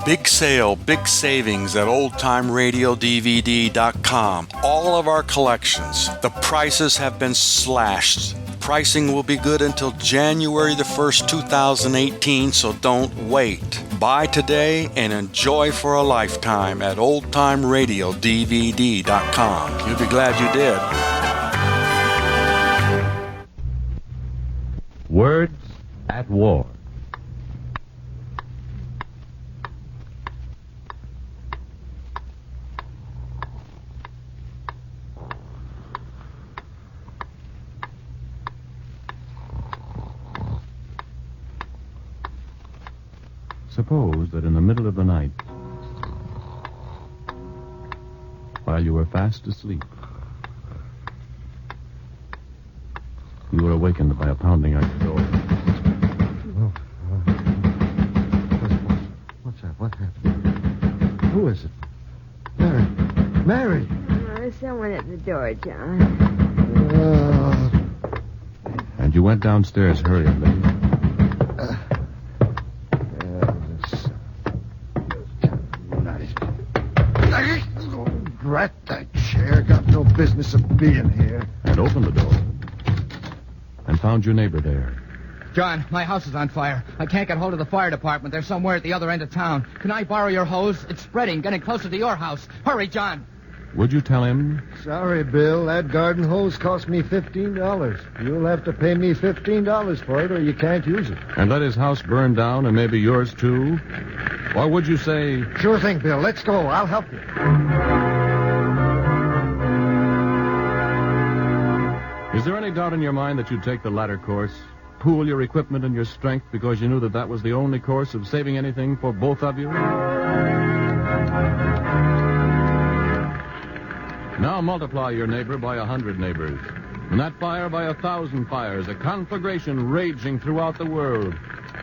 Big sale, big savings at oldtimeradiodvd.com. All of our collections. The prices have been slashed. Pricing will be good until January the 1st, 2018, so don't wait. Buy today and enjoy for a lifetime at oldtimeradiodvd.com. You'll be glad you did. Words at War. Suppose that in the middle of the night, while you were fast asleep, you were awakened by a pounding at your door. What's that? What happened? Who is it? Mary. Mary! There's someone at the door, John. And you went downstairs hurriedly. Rat that chair. Got no business of being here. And opened the door. And found your neighbor there. John, my house is on fire. I can't get hold of the fire department. They're somewhere at the other end of town. Can I borrow your hose? It's spreading, getting closer to your house. Hurry, John. Would you tell him? Sorry, Bill. That garden hose cost me $15. You'll have to pay me $15 for it, or you can't use it. And let his house burn down, and maybe yours too? Or would you say... Sure thing, Bill. Let's go. I'll help you. Is there any doubt in your mind that you'd take the latter course? Pool your equipment and your strength because you knew that that was the only course of saving anything for both of you? Now multiply your neighbor by 100 neighbors. And that fire by 1,000 fires. A conflagration raging throughout the world.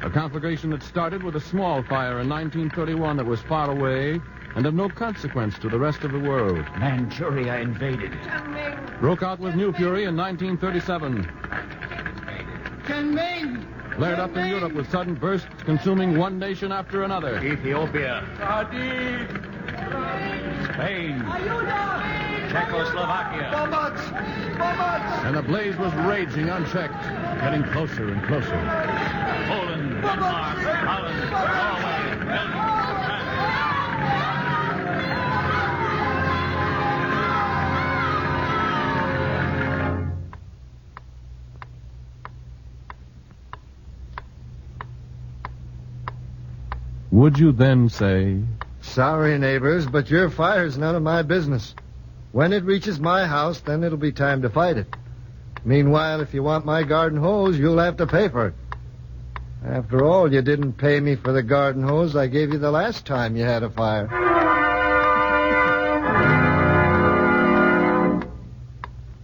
A conflagration that started with a small fire in 1931 that was far away and of no consequence to the rest of the world. Manchuria invaded. Broke out with new fury in 1937. Flared up in Europe with sudden bursts consuming one nation after another. Ethiopia. Spain. Czechoslovakia. And the blaze was raging unchecked, getting closer and closer. Poland, Denmark, Holland, Norway, Belgium, Would you then say... Sorry, neighbors, but your fire's none of my business. When it reaches my house, then it'll be time to fight it. Meanwhile, if you want my garden hose, you'll have to pay for it. After all, you didn't pay me for the garden hose I gave you the last time you had a fire.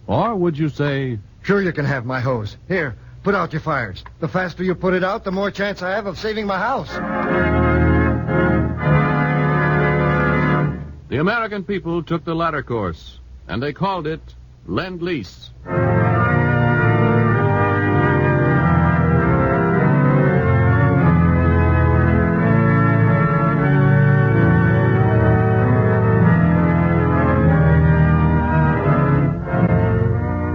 Or would you say... Sure, you can have my hose. Here, put out your fires. The faster you put it out, the more chance I have of saving my house. The American people took the latter course, and they called it Lend-Lease.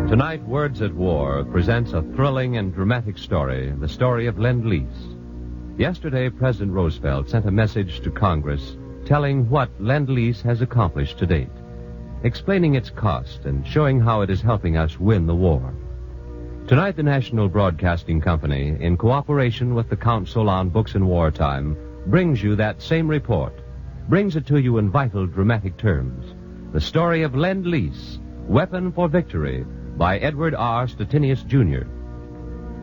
Tonight, Words at War presents a thrilling and dramatic story, the story of Lend-Lease. Yesterday, President Roosevelt sent a message to Congress telling what Lend-Lease has accomplished to date, explaining its cost and showing how it is helping us win the war. Tonight, the National Broadcasting Company, in cooperation with the Council on Books in Wartime, brings you that same report, brings it to you in vital, dramatic terms. The story of Lend-Lease, Weapon for Victory, by Edward R. Stettinius, Jr.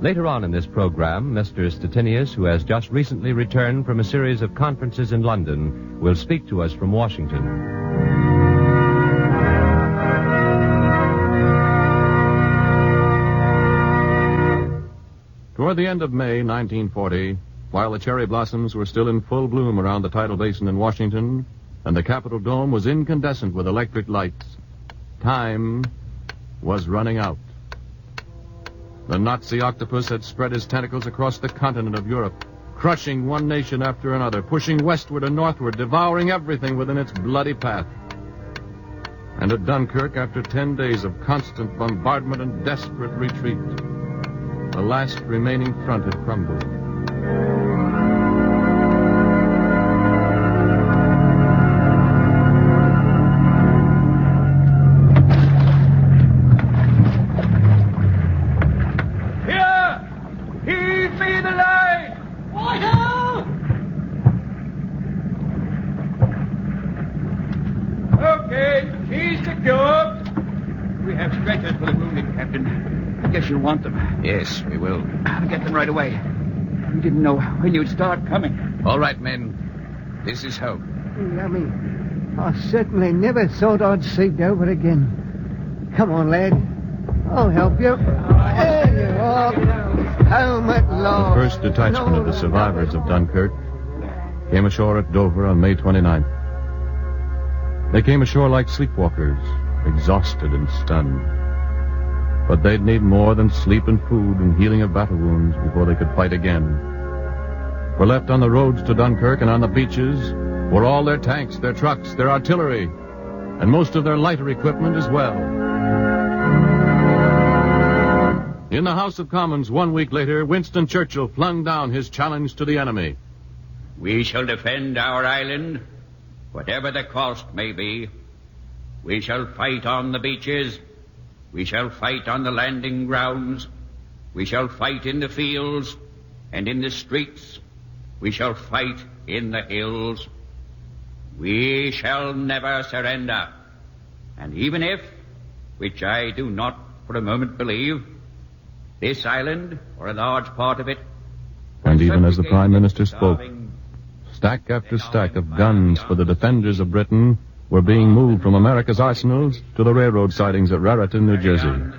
Later on in this program, Mr. Stettinius, who has just recently returned from a series of conferences in London, will speak to us from Washington. Toward the end of May 1940, while the cherry blossoms were still in full bloom around the tidal basin in Washington, and the Capitol dome was incandescent with electric lights, time was running out. The Nazi octopus had spread his tentacles across the continent of Europe, crushing one nation after another, pushing westward and northward, devouring everything within its bloody path. And at Dunkirk, after 10 days of constant bombardment and desperate retreat, the last remaining front had crumbled. You want them? Yes, we will. I'll get them right away. We didn't know when you'd start coming. All right, men. This is hope. Lummy, I certainly never thought I'd see Dover again. Come on, lad. I'll help you. There you are. Home at last. The first detachment of the survivors of Dunkirk came ashore at Dover on May 29th. They came ashore like sleepwalkers, exhausted and stunned. But they'd need more than sleep and food and healing of battle wounds before they could fight again. For left on the roads to Dunkirk and on the beaches were all their tanks, their trucks, their artillery, and most of their lighter equipment as well. In the House of Commons 1 week later, Winston Churchill flung down his challenge to the enemy. We shall defend our island, whatever the cost may be. We shall fight on the beaches. We shall fight on the landing grounds. We shall fight in the fields and in the streets. We shall fight in the hills. We shall never surrender. And even if, which I do not for a moment believe, this island, or a large part of it... And even as the Prime Minister spoke, stack after stack of guns for the defenders of Britain were being moved from America's arsenals to the railroad sidings at Raritan, New Jersey. Come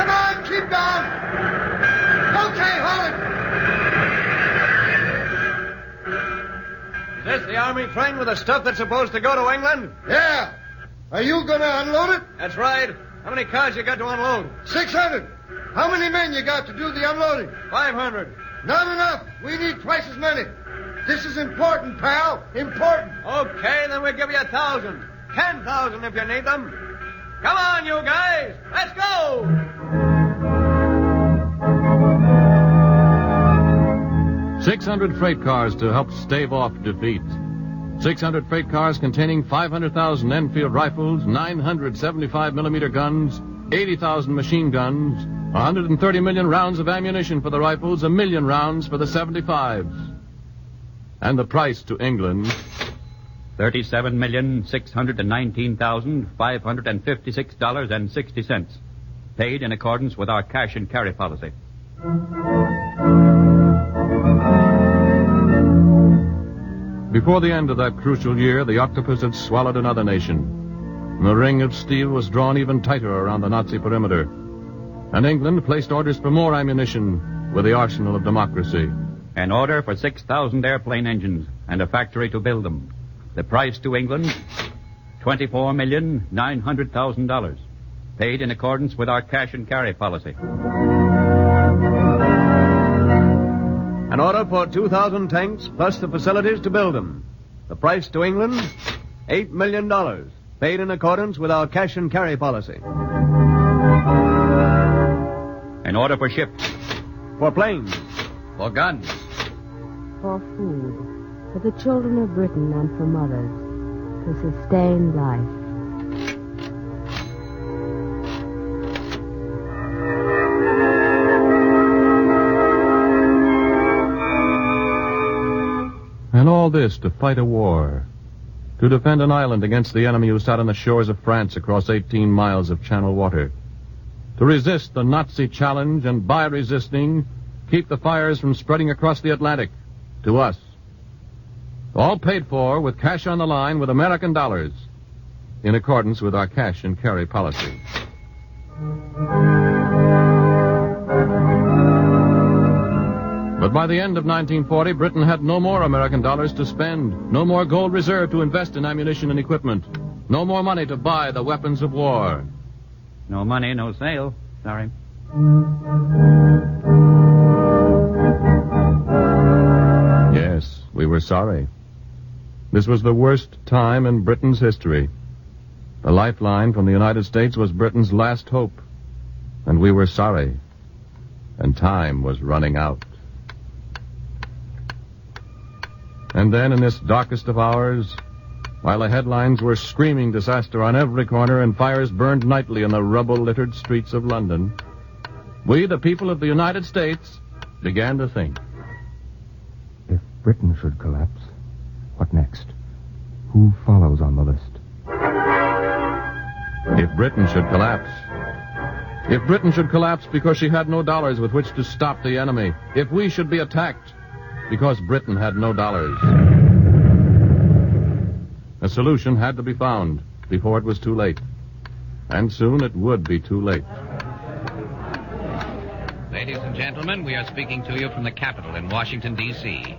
on, keep going. Okay, hold it. Is this the army train with the stuff that's supposed to go to England? Yeah. Are you going to unload it? That's right. How many cars you got to unload? 600. How many men you got to do the unloading? 500. Not enough. We need twice as many. This is important, pal. Important. Okay, then we'll give you 1,000. 10,000 if you need them. Come on, you guys. Let's go. 600 freight cars to help stave off defeat. 600 freight cars containing 500,000 Enfield rifles, 975 millimeter guns, 80,000 machine guns, 130 million rounds of ammunition for the rifles, 1 million rounds for the 75s. And the price to England... $37,619,556.60, paid in accordance with our cash and carry policy. Before the end of that crucial year, the octopus had swallowed another nation. The ring of steel was drawn even tighter around the Nazi perimeter. And England placed orders for more ammunition with the arsenal of democracy. An order for 6,000 airplane engines and a factory to build them. The price to England, $24,900,000, paid in accordance with our cash and carry policy. An order for 2,000 tanks plus the facilities to build them. The price to England, $8 million, paid in accordance with our cash and carry policy. An order for ships. For planes. For guns. For food. For the children of Britain and for mothers. To sustain life. And all this to fight a war. To defend an island against the enemy who sat on the shores of France across 18 miles of channel water. To resist the Nazi challenge and by resisting, keep the fires from spreading across the Atlantic to us. All paid for with cash on the line with American dollars in accordance with our cash and carry policy. But by the end of 1940, Britain had no more American dollars to spend, no more gold reserve to invest in ammunition and equipment, no more money to buy the weapons of war. No money, no sale. Sorry. were sorry. This was the worst time in Britain's history. The lifeline from the United States was Britain's last hope. And we were sorry. And time was running out. And then, in this darkest of hours, while the headlines were screaming disaster on every corner and fires burned nightly in the rubble-littered streets of London, we, the people of the United States, began to think. If Britain should collapse, what next? Who follows on the list? If Britain should collapse. If Britain should collapse because she had no dollars with which to stop the enemy. If we should be attacked because Britain had no dollars. A solution had to be found before it was too late. And soon it would be too late. Ladies and gentlemen, we are speaking to you from the Capitol in Washington, D.C.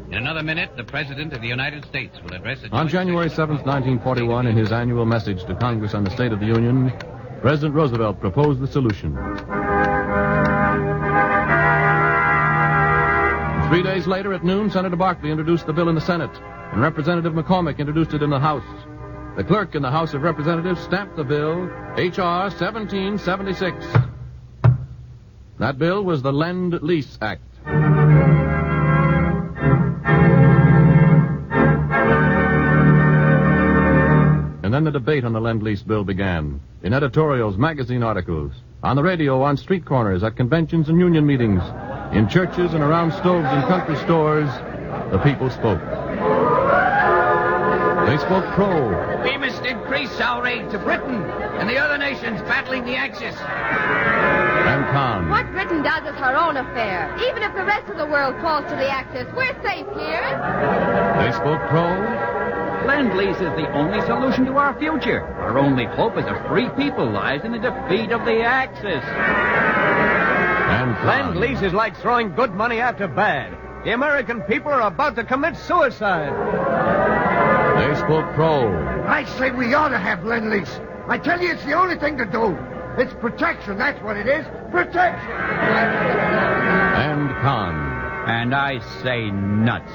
In another minute, the President of the United States will address a... On January 7th, 1941, in his annual message to Congress on the State of the Union, President Roosevelt proposed the solution. 3 days later, at noon, Senator Barkley introduced the bill in the Senate, and Representative McCormick introduced it in the House. The clerk in the House of Representatives stamped the bill, H.R. 1776. That bill was the Lend-Lease Act. And then the debate on the Lend-Lease bill began. In editorials, magazine articles, on the radio, on street corners, at conventions and union meetings, in churches and around stoves in country stores, the people spoke. They spoke pro. We must increase our aid to Britain and the other nations battling the Axis. And con. What Britain does is her own affair. Even if the rest of the world falls to the Axis, we're safe here. They spoke pro. Lend-Lease is the only solution to our future. Our only hope as a free people lies in the defeat of the Axis. And con. Lend-Lease is like throwing good money after bad. The American people are about to commit suicide. They spoke pro. I say we ought to have Lend-Lease. I tell you, it's the only thing to do. It's protection, that's what it is. Protection. And con. And I say nuts.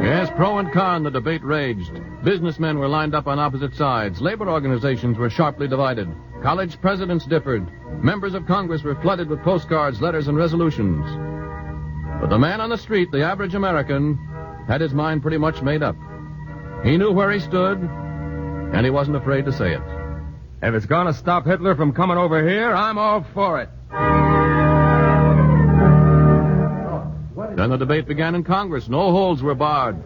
Yes, pro and con, the debate raged. Businessmen were lined up on opposite sides. Labor organizations were sharply divided. College presidents differed. Members of Congress were flooded with postcards, letters, and resolutions. But the man on the street, the average American, had his mind pretty much made up. He knew where he stood, and he wasn't afraid to say it. If it's going to stop Hitler from coming over here, I'm all for it. Then the debate began in Congress. No holds were barred.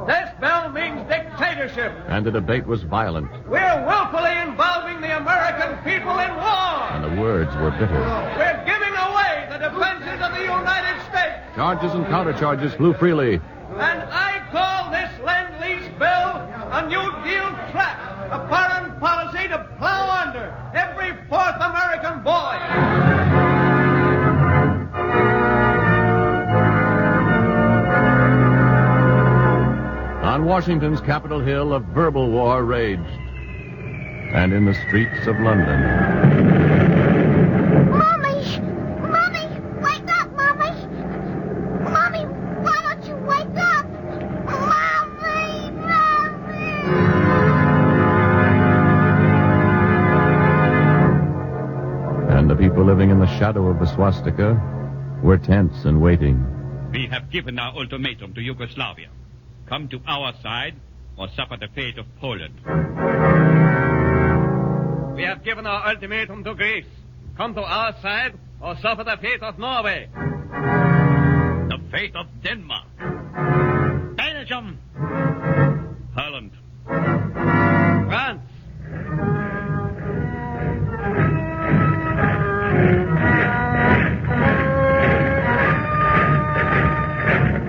This bill means dictatorship. And the debate was violent. We're willfully involving the American people in war. And the words were bitter. We're giving away the defenses of the United States. Charges and countercharges flew freely. And I call this Lend-Lease bill a New Deal trap, a foreign policy to plow under every fourth American boy. On Washington's Capitol Hill, a verbal war raged. And in the streets of London. Mommy! Mommy! Wake up, Mommy! Mommy, why don't you wake up? Mommy! Mommy! And the people living in the shadow of the swastika were tense and waiting. We have given our ultimatum to Yugoslavia. Come to our side or suffer the fate of Poland. We have given our ultimatum to Greece. Come to our side or suffer the fate of Norway. The fate of Denmark. Belgium. Holland. France.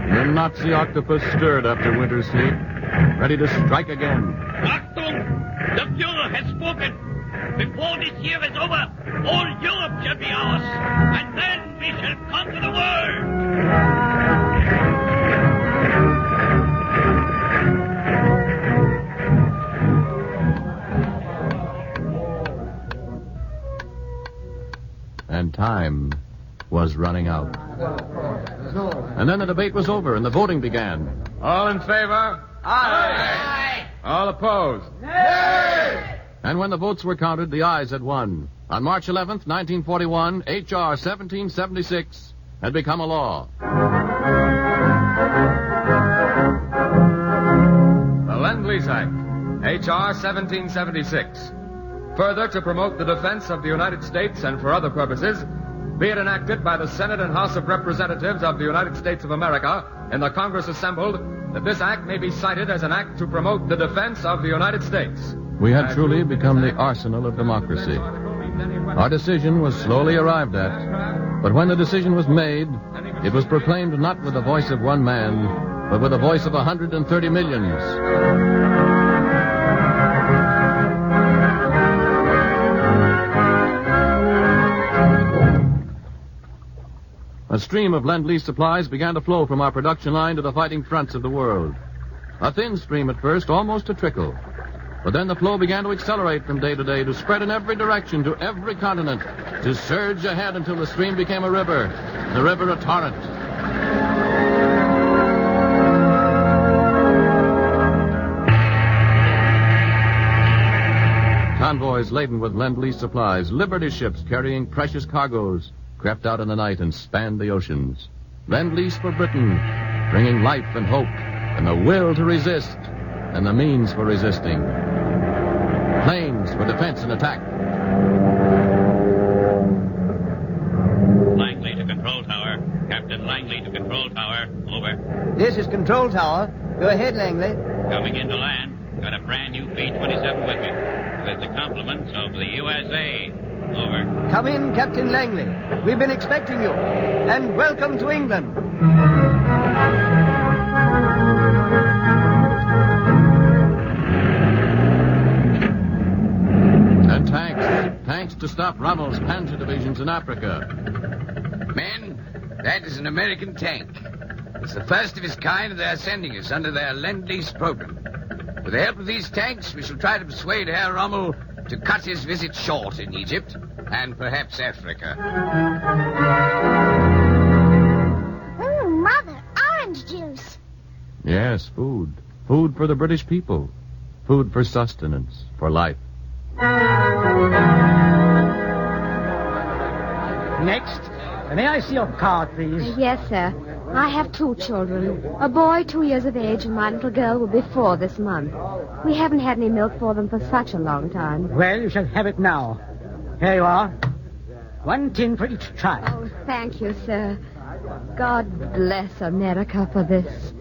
The Nazi octopus stirred after winter's sleep, ready to strike again. Achtung! The Führer has spoken. Before this year is over, all Europe shall be ours, and then we shall conquer the world. and time was running out. And then the debate was over and the voting began. All in favor? Aye. All opposed? Nay! And when the votes were counted, the ayes had won. On March 11th, 1941, H.R. 1776 had become a law. The Lend-Lease Act, H.R. 1776. Further, to promote the defense of the United States and for other purposes, be it enacted by the Senate and House of Representatives of the United States of America in the Congress assembled, that this act may be cited as an act to promote the defense of the United States. We had truly become the arsenal of democracy. Our decision was slowly arrived at, but when the decision was made, it was proclaimed not with the voice of one man, but with the voice of 130 millions. A stream of Lend-Lease supplies began to flow from our production line to the fighting fronts of the world. A thin stream at first, almost a trickle. But then the flow began to accelerate from day to day, to spread in every direction, to every continent, to surge ahead until the stream became a river, the river a torrent. Convoys laden with Lend-Lease supplies, Liberty ships carrying precious cargoes, crept out in the night and spanned the oceans. Lend-Lease for Britain, bringing life and hope, and the will to resist, and the means for resisting. Planes for defense and attack. Langley to control tower. Captain Langley to control tower. Over. This is control tower. Go ahead, Langley. Coming in to land. Got a brand new B-27 with me. With the compliments of the USA. Over. Come in, Captain Langley. We've been expecting you. And welcome to England. And tanks to stop Rommel's panzer divisions in Africa. Men, that is an American tank. It's the first of its kind, and they're sending us under their Lend-Lease program. With the help of these tanks, we shall try to persuade Herr Rommel to cut his visit short in Egypt and perhaps Africa. Mother, orange juice. Yes, food. Food for the British people. Food for sustenance, for life. Next, may I see your card, please? Yes, sir. I have 2 children. A boy 2 years of age and my little girl will be 4 this month. We haven't had any milk for them for such a long time. Well, you shall have it now. Here you are. 1 tin for each child. Oh, thank you, sir. God bless America for this.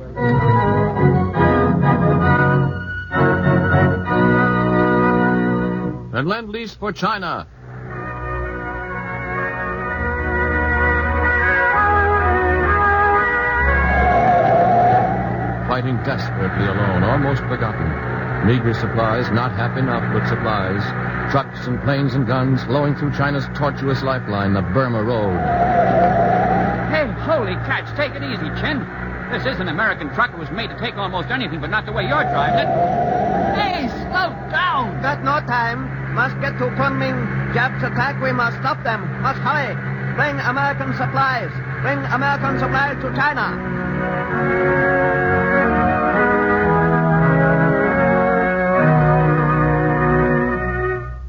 And Lend-Lease for China. Fighting desperately alone, almost forgotten. Meager supplies, not half enough, but supplies. Trucks and planes and guns flowing through China's tortuous lifeline, the Burma Road. Hey, holy cats, take it easy, Chin. This is an American truck. It was made to take almost anything, but not the way you're driving it. Hey, slow down. Got no time. Must get to Kunming. Japs attack. We must stop them. Must hurry. Bring American supplies. Bring American supplies to China.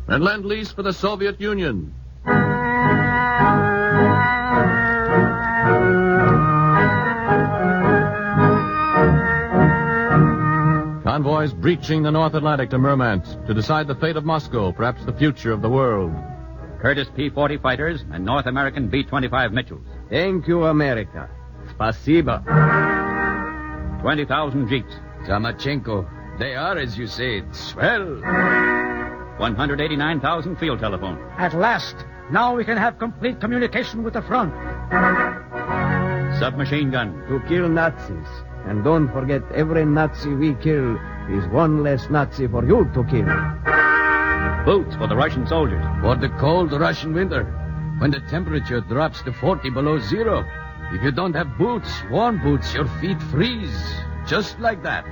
And Lend-Lease for the Soviet Union. Convoys breaching the North Atlantic to Murmansk to decide the fate of Moscow, perhaps the future of the world. Curtiss P-40 fighters and North American B-25 Mitchells. Thank you, America. Spasiba. 20,000 jeeps. Zamachenko. They are, as you say, swell. 189,000 field telephones. At last. Now we can have complete communication with the front. Submachine gun. To kill Nazis. And don't forget, every Nazi we kill is one less Nazi for you to kill. Boots for the Russian soldiers. For the cold Russian winter, when the temperature drops to 40 below zero. If you don't have boots, warm boots, your feet freeze. Just like that.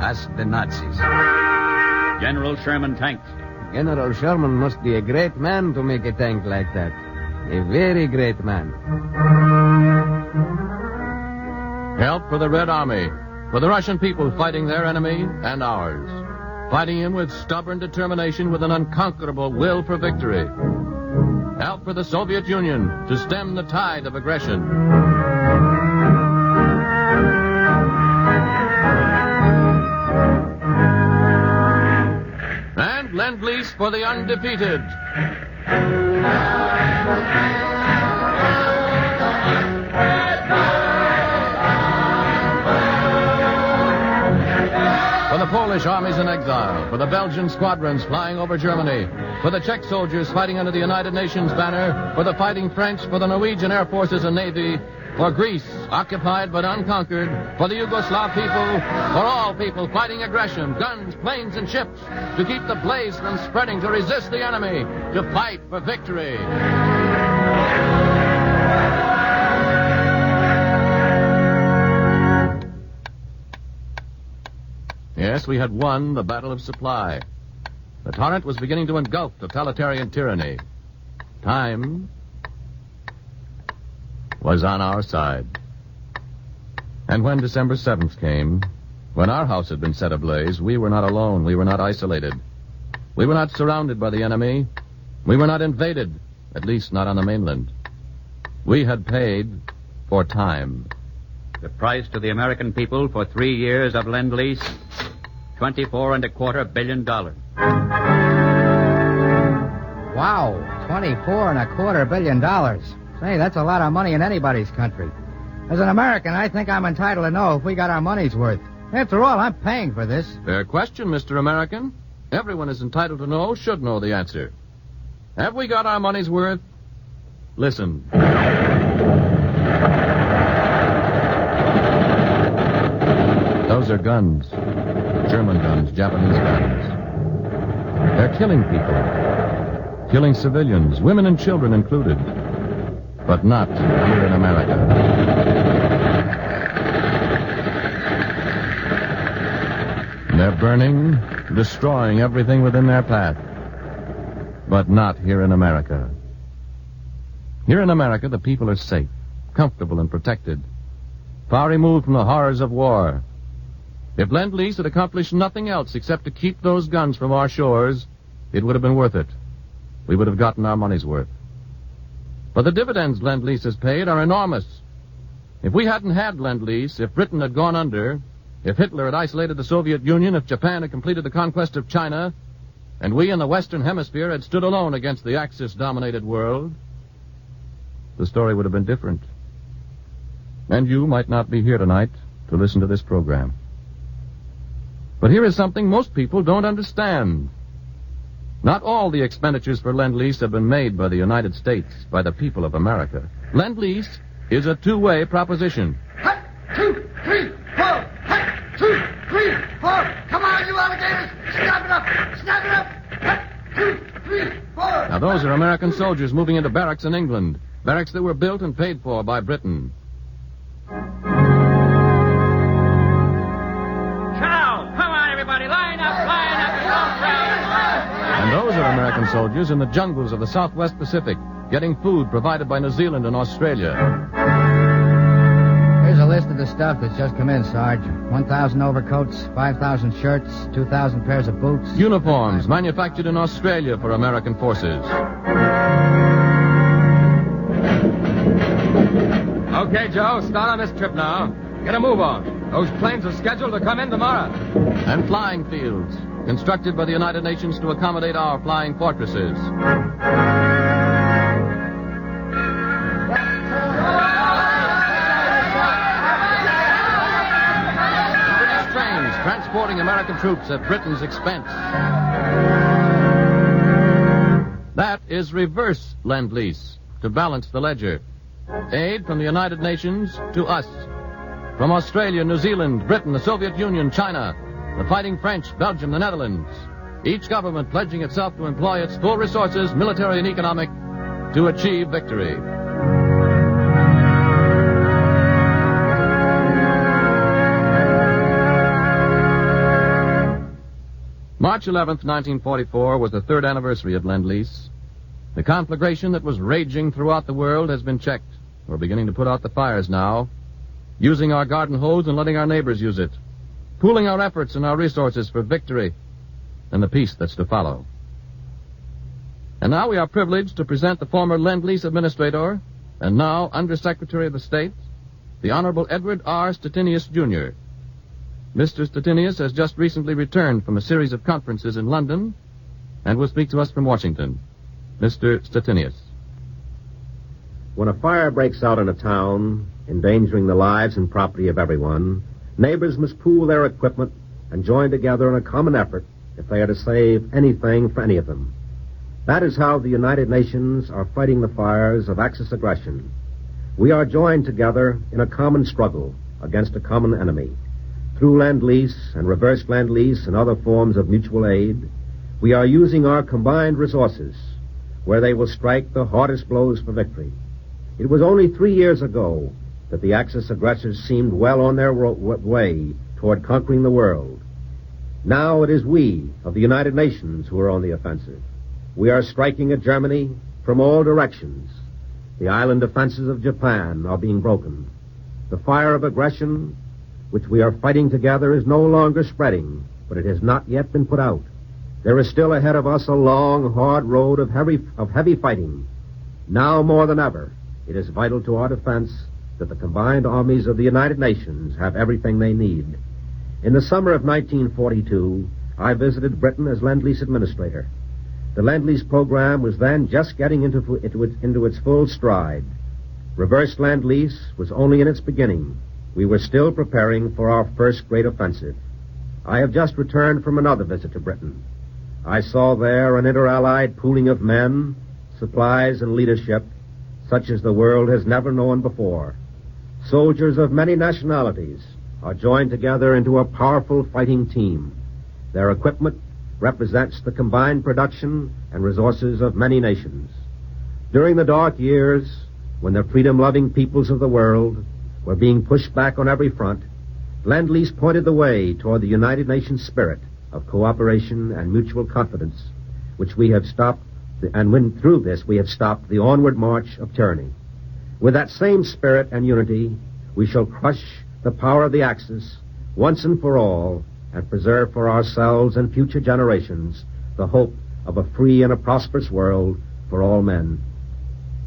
Ask the Nazis. General Sherman tanks. General Sherman must be a great man to make a tank like that. A very great man. Help for the Red Army, for the Russian people fighting their enemy and ours. Fighting him with stubborn determination, with an unconquerable will for victory. Help for the Soviet Union to stem the tide of aggression. And Lend-Lease for the undefeated. For the Polish armies in exile, for the Belgian squadrons flying over Germany, for the Czech soldiers fighting under the United Nations banner, for the fighting French, for the Norwegian air forces and navy, for Greece, occupied but unconquered, for the Yugoslav people, for all people fighting aggression, guns, planes, and ships, to keep the blaze from spreading, to resist the enemy, to fight for victory. Yes, we had won the battle of supply. The torrent was beginning to engulf totalitarian tyranny. Time was on our side. And when December 7th came, when our house had been set ablaze, we were not alone. We were not isolated. We were not surrounded by the enemy. We were not invaded, at least not on the mainland. We had paid for time. The price to the American people for 3 years of Lend-Lease, $24.25 billion. Wow, $24.25 billion. Say, that's a lot of money in anybody's country. As an American, I think I'm entitled to know if we got our money's worth. After all, I'm paying for this. Fair question, Mr. American. Everyone is entitled to know, should know the answer. Have we got our money's worth? Listen. Those are guns. German guns, Japanese guns. They're killing people. Killing civilians, women and children included. But not here in America. They're burning, destroying everything within their path. But not here in America. Here in America, the people are safe, comfortable, and protected. Far removed from the horrors of war. If Lend-Lease had accomplished nothing else except to keep those guns from our shores, it would have been worth it. We would have gotten our money's worth. But the dividends Lend-Lease has paid are enormous. If we hadn't had Lend-Lease, if Britain had gone under, if Hitler had isolated the Soviet Union, if Japan had completed the conquest of China, and we in the Western Hemisphere had stood alone against the Axis-dominated world, the story would have been different. And you might not be here tonight to listen to this program. But here is something most people don't understand. Not all the expenditures for Lend-Lease have been made by the United States, by the people of America. Lend-Lease is a two-way proposition. 1, 2, 3, 4. 1, 2, 3, 4. Come on, you alligators. Snap it up. Snap it up. 1, 2, 3, 4. Now, those are American soldiers moving into barracks in England. Barracks that were built and paid for by Britain. And those are American soldiers in the jungles of the Southwest Pacific, getting food provided by New Zealand and Australia. Here's a list of the stuff that's just come in, Sarge. 1,000 overcoats, 5,000 shirts, 2,000 pairs of boots. Uniforms manufactured in Australia for American forces. Okay, Joe, start on this trip now. Get a move on. Those planes are scheduled to come in tomorrow. And flying fields, constructed by the United Nations to accommodate our flying fortresses. British trains transporting American troops at Britain's expense. That is reverse Lend-Lease, to balance the ledger. Aid from the United Nations to us. From Australia, New Zealand, Britain, the Soviet Union, China, the fighting French, Belgium, the Netherlands. Each government pledging itself to employ its full resources, military and economic, to achieve victory. March 11th, 1944 was the third anniversary of Lend-Lease. The conflagration that was raging throughout the world has been checked. We're beginning to put out the fires now, using our garden hose and letting our neighbors use it, pooling our efforts and our resources for victory and the peace that's to follow. And now we are privileged to present the former Lend-Lease Administrator and now Undersecretary of the State, the Honorable Edward R. Stettinius, Jr. Mr. Stettinius has just recently returned from a series of conferences in London and will speak to us from Washington. Mr. Stettinius. When a fire breaks out in a town, endangering the lives and property of everyone, neighbors must pool their equipment and join together in a common effort if they are to save anything for any of them. That is how the United Nations are fighting the fires of Axis aggression. We are joined together in a common struggle against a common enemy. Through Lend-Lease and reverse Lend-Lease and other forms of mutual aid, we are using our combined resources where they will strike the hardest blows for victory. It was only 3 years ago that the Axis aggressors seemed well on their way toward conquering the world. Now it is we of the United Nations who are on the offensive. We are striking at Germany from all directions. The island defenses of Japan are being broken. The fire of aggression, which we are fighting together, is no longer spreading, but it has not yet been put out. There is still ahead of us a long, hard road of heavy fighting. Now more than ever, it is vital to our defense that the combined armies of the United Nations have everything they need. In the summer of 1942, I visited Britain as Lend-Lease Administrator. The Lend-Lease program was then just getting into its full stride. Reverse Lend-Lease was only in its beginning. We were still preparing for our first great offensive. I have just returned from another visit to Britain. I saw there an inter-allied pooling of men, supplies, and leadership such as the world has never known before. Soldiers of many nationalities are joined together into a powerful fighting team. Their equipment represents the combined production and resources of many nations. During the dark years, when the freedom-loving peoples of the world were being pushed back on every front, Lend-Lease pointed the way toward the United Nations spirit of cooperation and mutual confidence, which we have stopped, and when through this we have stopped the onward march of tyranny. With that same spirit and unity, we shall crush the power of the Axis once and for all, and preserve for ourselves and future generations the hope of a free and a prosperous world for all men.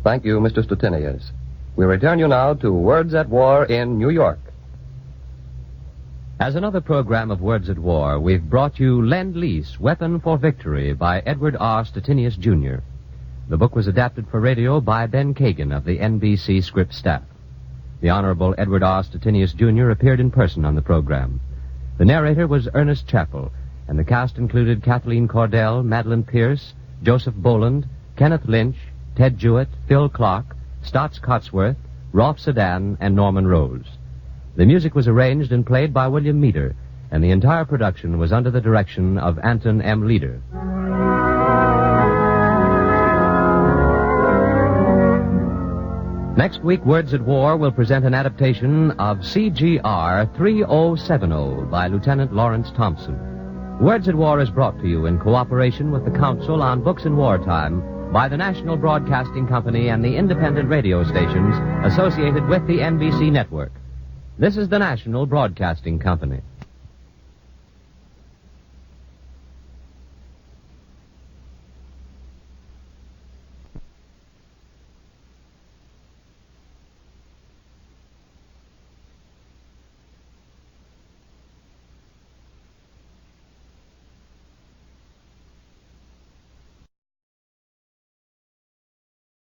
Thank you, Mr. Stettinius. We return you now to Words at War in New York. As another program of Words at War, we've brought you Lend-Lease, Weapon for Victory by Edward R. Stettinius, Jr. The book was adapted for radio by Ben Kagan of the NBC script staff. The Honorable Edward R. Stettinius, Jr. appeared in person on the program. The narrator was Ernest Chappell, and the cast included Kathleen Cordell, Madeline Pierce, Joseph Boland, Kenneth Lynch, Ted Jewett, Phil Clark, Stotts Cotsworth, Rolf Sedan, and Norman Rose. The music was arranged and played by William Meader, and the entire production was under the direction of Anton M. Leader. Next week, Words at War will present an adaptation of CGR 3070 by Lieutenant Lawrence Thompson. Words at War is brought to you in cooperation with the Council on Books in Wartime by the National Broadcasting Company and the independent radio stations associated with the NBC network. This is the National Broadcasting Company.